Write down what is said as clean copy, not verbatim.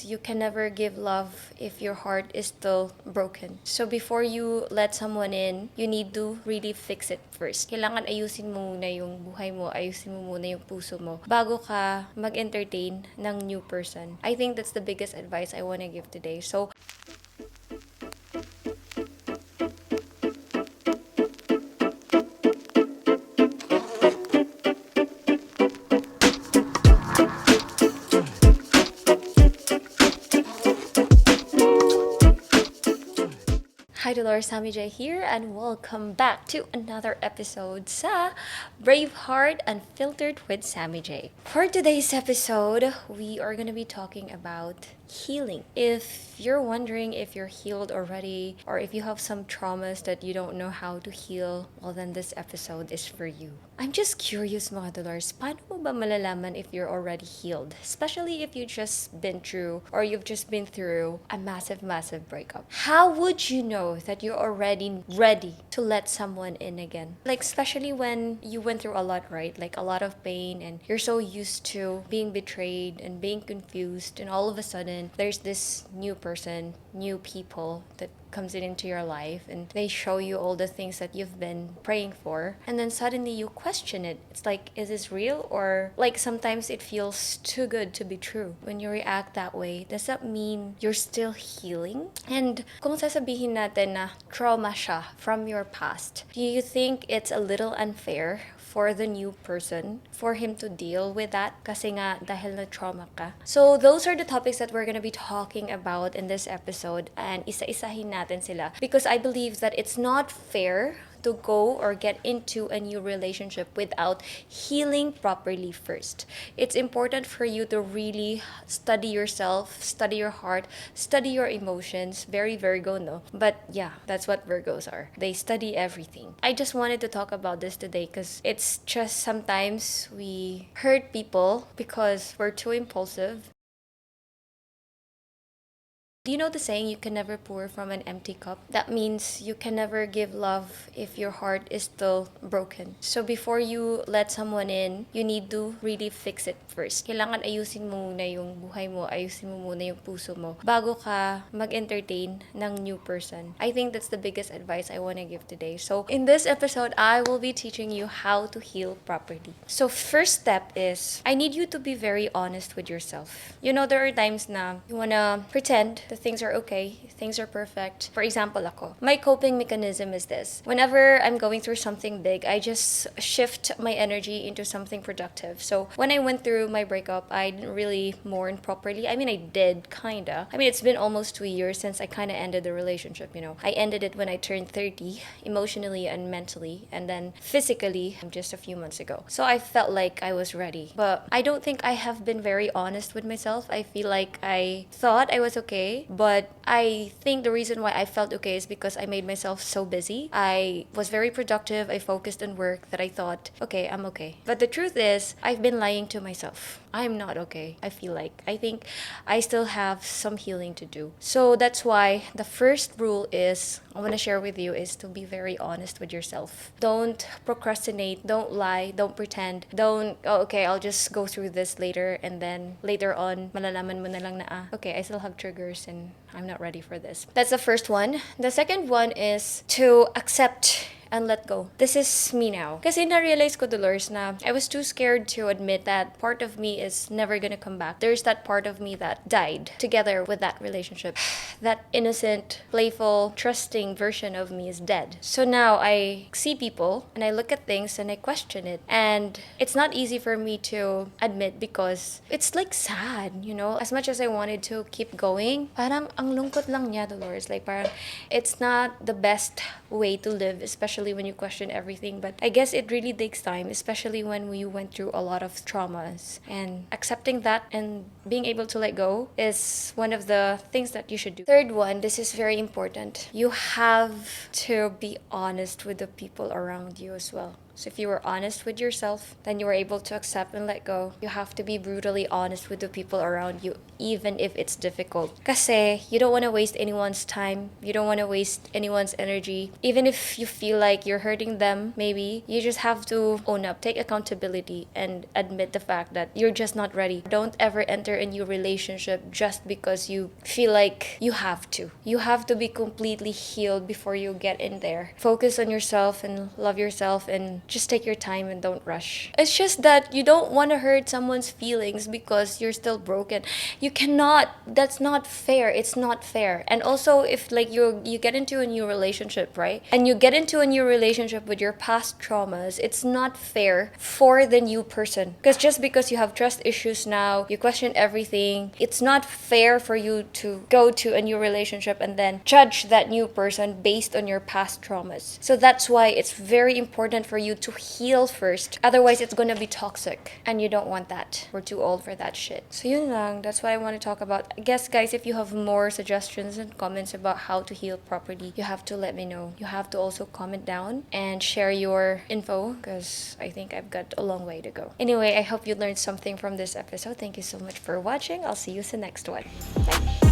You can never give love if your heart is still broken. So before you let someone in, you need to really fix it first. Kailangan ayusin mo muna yung buhay mo, ayusin mo muna yung puso mo bago ka mag-entertain ng new person. I think that's the biggest advice I want to give today. So hi Dolores, SammyJ here, and welcome back to another episode sa Braveheart Unfiltered with SammyJ. For today's episode, we are gonna be talking about healing. If you're wondering if you're healed already or if you have some traumas that you don't know how to heal, well then this episode is for you. I'm just curious mga Dolores, paano mo ba malalaman if you're already healed? Especially if you've just been through or you've just been through a massive breakup. How would you know that you're already ready to let someone in again? Like especially when you went through a lot, right? Like a lot of pain and you're so used to being betrayed and being confused, and all of a sudden there's this new person, new people that comes into your life and they show you all the things that you've been praying for, and then suddenly you question it. It's like, is this real? Or like sometimes it feels too good to be true. When you react that way, does that mean you're still healing? And kung sasabihin natin na trauma siya from your past, do you think it's a little unfair for the new person for him to deal with that kasi nga dahil na trauma ka? So those are the topics that we're gonna be talking about in this episode, and isa-isahin natin sila because I believe that it's not fair to go or get into a new relationship without healing properly first. It's important for you to really study yourself, study your heart, study your emotions. Very Virgo, no? But yeah, that's what Virgos are. They study everything. I just wanted to talk about this today because it's just sometimes we hurt people because we're too impulsive. Do you know the saying, you can never pour from an empty cup? That means you can never give love if your heart is still broken. So before you let someone in, you need to really fix it first. Kailangan ayusin mo muna yung buhay mo, ayusin mo muna yung puso mo bago ka mag-entertain ng new person. I think that's the biggest advice I want to give today. So in this episode, I will be teaching you how to heal properly. So first step is, I need you to be very honest with yourself. You know, there are times na you wanna pretend that things are okay, things are perfect. For example, ako, my coping mechanism is this. Whenever I'm going through something big, I just shift my energy into something productive. So when I went through my breakup, I didn't really mourn properly. I mean, I did, kinda. I mean, it's been almost 2 years since I kinda ended the relationship, you know. I ended it when I turned 30, emotionally and mentally, and then physically just a few months ago. So I felt like I was ready. But I don't think I have been very honest with myself. I feel like I thought I was okay, but I think the reason why I felt okay is because I made myself so busy. I was very productive. I focused on work that I thought, okay, I'm okay. But the truth is, I've been lying to myself. I'm not okay. I feel like. I think I still have some healing to do. So that's why the first rule is, I want to share with you, is to be very honest with yourself. Don't procrastinate. Don't lie. Don't pretend. Don't, oh, okay, I'll just go through this later, and then later on, malalaman mo na lang na, okay, I still have triggers and I'm not ready for this. That's the first one. The second one is to accept and let go. This is me now. Kasi na-realize ko, Dolores, na I was too scared to admit that part of me is never gonna come back. There's that part of me that died together with that relationship. That innocent, playful, trusting version of me is dead. So now I see people and I look at things and I question it. And it's not easy for me to admit because it's like sad, you know? As much as I wanted to keep going, parang ang lungkot lang niya, Dolores. Like parang it's not the best way to live, especially when you question everything. But I guess it really takes time, especially when we went through a lot of traumas. And accepting that and being able to let go is one of the things that you should do. Third one, this is very important. You have to be honest with the people around you as well. So if you were honest with yourself, then you were able to accept and let go. You have to be brutally honest with the people around you, even if it's difficult. Kasi you don't want to waste anyone's time. You don't want to waste anyone's energy. Even if you feel like you're hurting them, maybe, you just have to own up, take accountability, and admit the fact that you're just not ready. Don't ever enter a new relationship just because you feel like you have to. You have to be completely healed before you get in there. Focus on yourself and love yourself and just take your time and don't rush. It's just that you don't want to hurt someone's feelings because you're still broken. You cannot. That's not fair. It's not fair. And also, if like you get into a new relationship, right? And you get into a new relationship with your past traumas, it's not fair for the new person. Because just because you have trust issues now, you question everything, it's not fair for you to go to a new relationship and then judge that new person based on your past traumas. So that's why it's very important for you to heal first. Otherwise, it's gonna be toxic. And you don't want that. We're too old for that shit. So yun lang. That's what I want to talk about. I guess, guys, if you have more suggestions and comments about how to heal properly, you have to let me know. You have to also comment down and share your info because I think I've got a long way to go. Anyway, I hope you learned something from this episode. Thank you so much for watching. I'll see you in the next one. Bye.